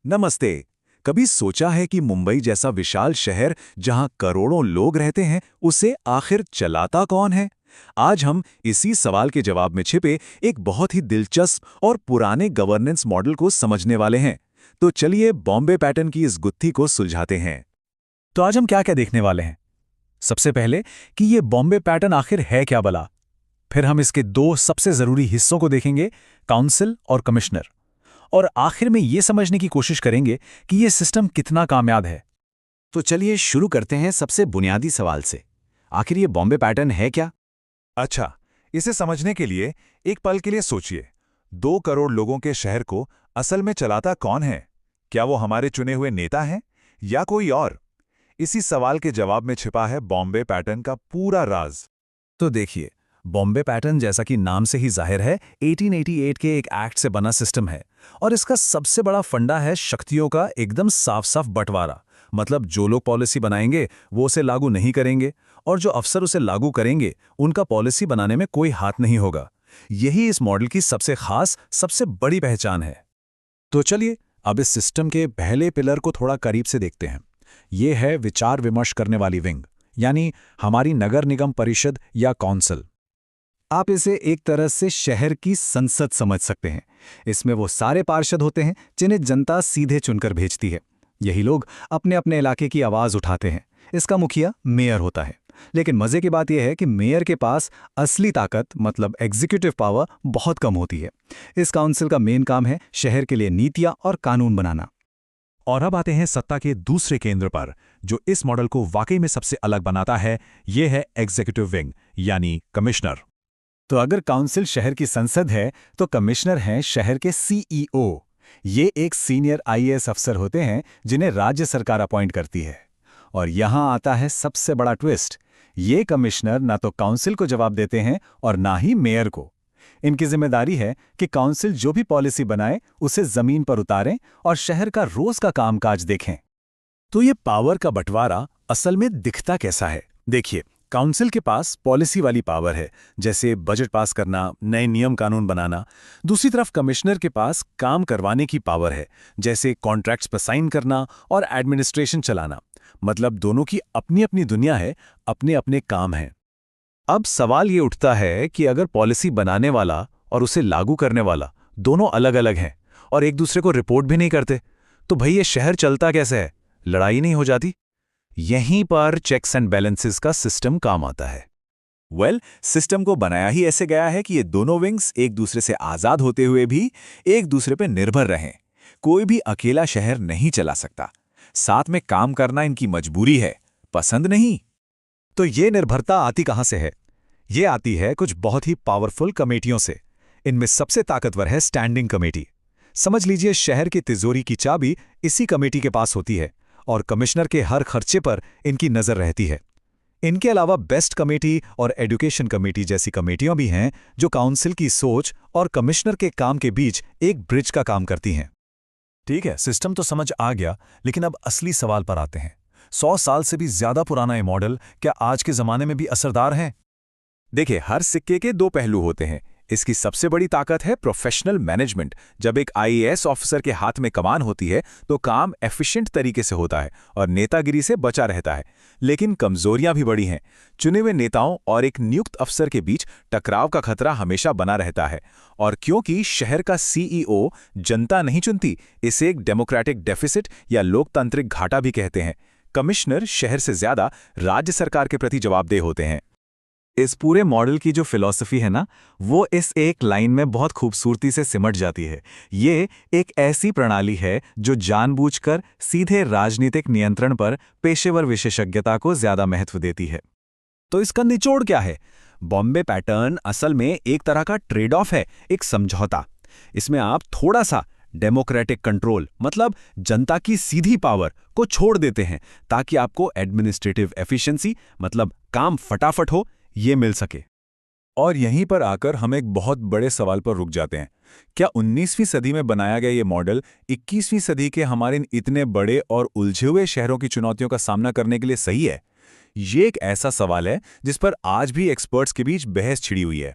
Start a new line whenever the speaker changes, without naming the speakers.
नमस्ते। कभी सोचा है कि मुंबई जैसा विशाल शहर जहां करोड़ों लोग रहते हैं, उसे आखिर चलाता कौन है? आज हम इसी सवाल के जवाब में छिपे एक बहुत ही दिलचस्प और पुराने गवर्नेंस मॉडल को समझने वाले हैं। तो चलिए बॉम्बे पैटर्न की इस गुत्थी को सुलझाते हैं।
तो आज हम क्या क्या देखने वाले हैं। सबसे पहले कि ये बॉम्बे पैटर्न आखिर है क्या भला। फिर हम इसके दो सबसे जरूरी हिस्सों को देखेंगे, काउंसिल और कमिश्नर। और आखिर में ये समझने की कोशिश करेंगे कि ये सिस्टम कितना कामयाब है।
तो चलिए शुरू करते हैं सबसे बुनियादी सवाल से। आखिर ये बॉम्बे पैटर्न है क्या?
अच्छा, इसे समझने के लिए एक पल के लिए सोचिए। 2 करोड़ लोगों के शहर को असल में चलाता कौन है? क्या वो हमारे चुने हुए नेता हैं या कोई और? इसी सवाल के जवाब में छिपा है बॉम्बे पैटर्न का पूरा राज।
तो देखिए, बॉम्बे पैटर्न जैसा कि नाम से ही जाहिर है 1888 के एक एक्ट से बना सिस्टम है। और इसका सबसे बड़ा फंडा है शक्तियों का एकदम साफ साफ बंटवारा। मतलब जो लोग पॉलिसी बनाएंगे वो उसे लागू नहीं करेंगे, और जो अफसर उसे लागू करेंगे उनका पॉलिसी बनाने में कोई हाथ नहीं होगा। यही इस मॉडल की सबसे खास, सबसे बड़ी पहचान है।
तो चलिए अब इस सिस्टम के पहले पिलर को थोड़ा करीब से देखते हैं। ये है विचार विमर्श करने वाली विंग, यानी हमारी नगर निगम परिषद या काउंसिल। आप इसे एक तरह से शहर की संसद समझ सकते हैं। इसमें वो सारे पार्षद होते हैं जिन्हें जनता सीधे चुनकर भेजती है। यही लोग अपने अपने इलाके की आवाज उठाते हैं। इसका मुखिया मेयर होता है। लेकिन मजे की बात यह है कि मेयर के पास असली ताकत मतलब एग्जीक्यूटिव पावर बहुत कम होती है। इस काउंसिल का मेन काम है शहर के लिए नीतियां और कानून बनाना।
और अब आते हैं सत्ता के दूसरे केंद्र पर, जो इस मॉडल को वाकई में सबसे अलग बनाता है। ये है एग्जीक्यूटिव विंग, यानी कमिश्नर।
तो अगर काउंसिल शहर की संसद है तो कमिश्नर हैं शहर के सीईओ। ये एक सीनियर आईएएस अफसर होते हैं जिन्हें राज्य सरकार अपॉइंट करती है। और यहां आता है सबसे बड़ा ट्विस्ट। ये कमिश्नर ना तो काउंसिल को जवाब देते हैं और ना ही मेयर को। इनकी जिम्मेदारी है कि काउंसिल जो भी पॉलिसी बनाए उसे जमीन पर उतारें और शहर का रोज का कामकाज देखें।
तो ये पावर का बंटवारा असल में दिखता कैसा है? देखिए, काउंसिल के पास पॉलिसी वाली पावर है, जैसे बजट पास करना, नए नियम कानून बनाना। दूसरी तरफ कमिश्नर के पास काम करवाने की पावर है, जैसे कॉन्ट्रैक्ट्स पर साइन करना और एडमिनिस्ट्रेशन चलाना। मतलब दोनों की अपनी अपनी दुनिया है, अपने अपने काम हैं। अब सवाल ये उठता है कि अगर पॉलिसी बनाने वाला और उसे लागू करने वाला दोनों अलग अलग हैं और एक दूसरे को रिपोर्ट भी नहीं करते, तो भाई ये शहर चलता कैसे है? लड़ाई नहीं हो जाती? यहीं पर चेक्स एंड बैलेंसेस का सिस्टम काम आता है।
सिस्टम को बनाया ही ऐसे गया है कि ये दोनों विंग्स एक दूसरे से आजाद होते हुए भी एक दूसरे पर निर्भर रहें। कोई भी अकेला शहर नहीं चला सकता। साथ में काम करना इनकी मजबूरी है, पसंद नहीं।
तो ये निर्भरता आती कहां से है? ये आती है कुछ बहुत ही पावरफुल कमेटियों से। इनमें सबसे ताकतवर है स्टैंडिंग कमेटी। समझ लीजिए शहर की तिजोरी की चाबी इसी कमेटी के पास होती है और कमिश्नर के हर खर्चे पर इनकी नजर रहती है। इनके अलावा बेस्ट कमेटी और एजुकेशन कमेटी जैसी कमेटियां भी हैं जो काउंसिल की सोच और कमिश्नर के काम के बीच एक ब्रिज का काम करती हैं।
ठीक है, सिस्टम तो समझ आ गया, लेकिन अब असली सवाल पर आते हैं। 100 साल से भी ज्यादा पुराना ये मॉडल क्या आज के जमाने में भी असरदार है?
देखिए, हर सिक्के के 2 पहलू होते हैं। इसकी सबसे बड़ी ताकत है प्रोफेशनल मैनेजमेंट। जब एक आईएएस ऑफिसर के हाथ में कमान होती है तो काम एफिशिएंट तरीके से होता है और नेतागिरी से बचा रहता है। लेकिन कमजोरियां भी बड़ी हैं। चुने हुए नेताओं और एक नियुक्त अफसर के बीच टकराव का खतरा हमेशा बना रहता है। और क्योंकि शहर का सीईओ जनता नहीं चुनती, इसे एक डेमोक्रेटिक डेफिसिट या लोकतांत्रिक घाटा भी कहते हैं। कमिश्नर शहर से ज्यादा राज्य सरकार के प्रति जवाबदेह होते हैं।
इस पूरे मॉडल की जो फिलॉसफी है ना, वो इस एक लाइन में बहुत खूबसूरती से सिमट जाती है। ये एक ऐसी प्रणाली है जो जानबूझकर सीधे राजनीतिक नियंत्रण पर पेशेवर विशेषज्ञता को ज्यादा महत्व देती है।
तो इसका निचोड़ क्या है? बॉम्बे पैटर्न असल में एक तरह का ट्रेड ऑफ है, एक समझौता। इसमें आप थोड़ा सा डेमोक्रेटिक कंट्रोल मतलब जनता की सीधी पावर को छोड़ देते हैं ताकि आपको एडमिनिस्ट्रेटिव एफिशिएंसी मतलब काम फटाफट हो, ये मिल सके।
और यहीं पर आकर हम एक बहुत बड़े सवाल पर रुक जाते हैं। क्या 19वीं सदी में बनाया गया ये मॉडल 21वीं सदी के हमारे इन इतने बड़े और उलझे हुए शहरों की चुनौतियों का सामना करने के लिए सही है? ये एक ऐसा सवाल है जिस पर आज भी एक्सपर्ट्स के बीच बहस छिड़ी हुई है।